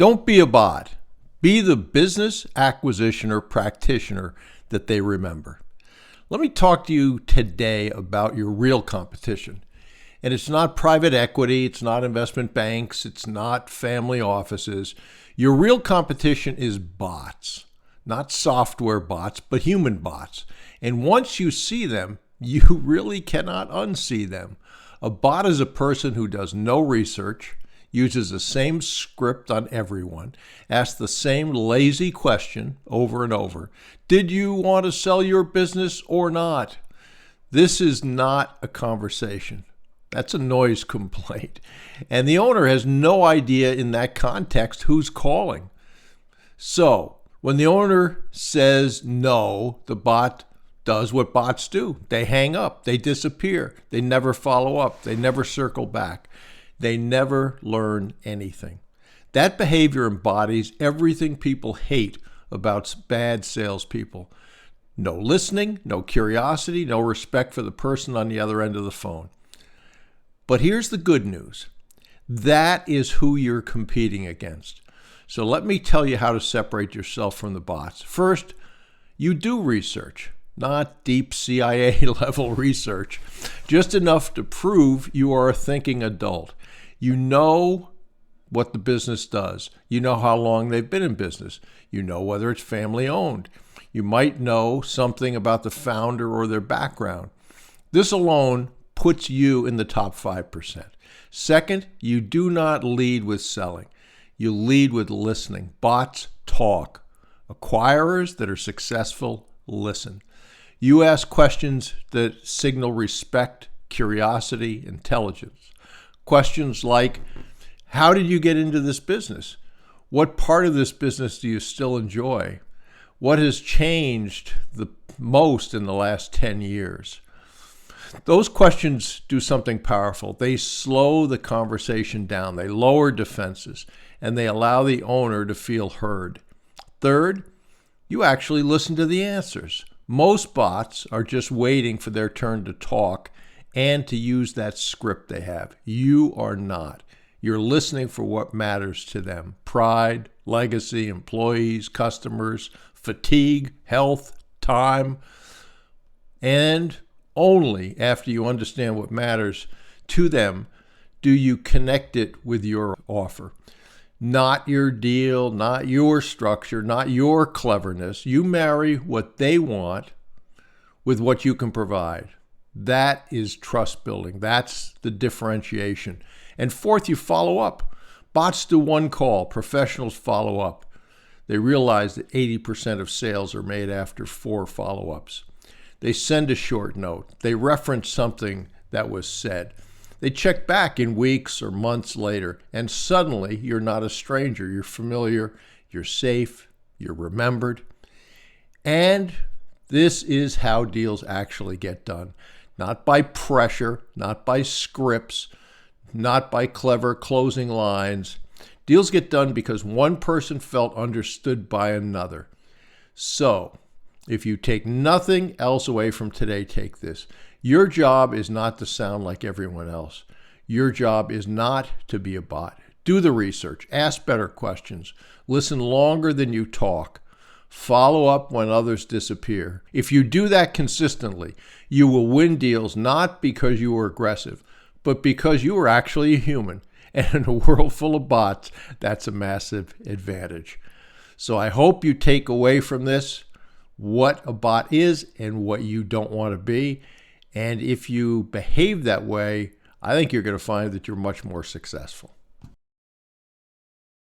Don't be a bot. Be the business acquisition or practitioner that they remember. Let me talk to you today about your real competition. And it's not private equity, it's not investment banks, it's not family offices. Your real competition is bots. Not software bots, but human bots. And once you see them, you really cannot unsee them. A bot is a person who does no research, uses the same script on everyone, asks the same lazy question over and over. Did you want to sell your business or not? This is not a conversation. That's a noise complaint. And the owner has no idea in that context who's calling. So when the owner says no, the bot does what bots do. They hang up, they disappear, they never follow up, they never circle back. They never learn anything. That behavior embodies everything people hate about bad salespeople. No listening, no curiosity, no respect for the person on the other end of the phone. But here's the good news. That is who you're competing against. So let me tell you how to separate yourself from the bots. First, you do research, not deep CIA level research, just enough to prove you are a thinking adult. You know what the business does. You know how long they've been in business. You know whether it's family owned. You might know something about the founder or their background. This alone puts you in the top 5%. Second, you do not lead with selling. You lead with listening. Bots talk. Acquirers that are successful listen. You ask questions that signal respect, curiosity, intelligence. Questions like, how did you get into this business? What part of this business do you still enjoy? What has changed the most in the last 10 years? Those questions do something powerful. They slow the conversation down. They lower defenses, and they allow the owner to feel heard. Third, you actually listen to the answers. Most bots are just waiting for their turn to talk and to use that script they have. You are not. You're listening for what matters to them. Pride, legacy, employees, customers, fatigue, health, time. And only after you understand what matters to them do you connect it with your offer. Not your deal, not your structure, not your cleverness. You marry what they want with what you can provide. That is trust building. That's the differentiation. And fourth, you follow up. Bots do one call. Professionals follow up. They realize that 80% of sales are made after 4 follow-ups. They send a short note. They reference something that was said. They check back in weeks or months later, and suddenly you're not a stranger. You're familiar, you're safe, you're remembered. And this is how deals actually get done. Not by pressure, not by scripts, not by clever closing lines. Deals get done because one person felt understood by another. So, if you take nothing else away from today, take this. Your job is not to sound like everyone else. Your job is not to be a bot. Do the research, ask better questions, listen longer than you talk, follow up when others disappear. If you do that consistently, you will win deals not because you were aggressive, but because you are actually a human. And in a world full of bots, that's a massive advantage. So I hope you take away from this what a bot is and what you don't want to be. And if you behave that way, I think you're going to find that you're much more successful.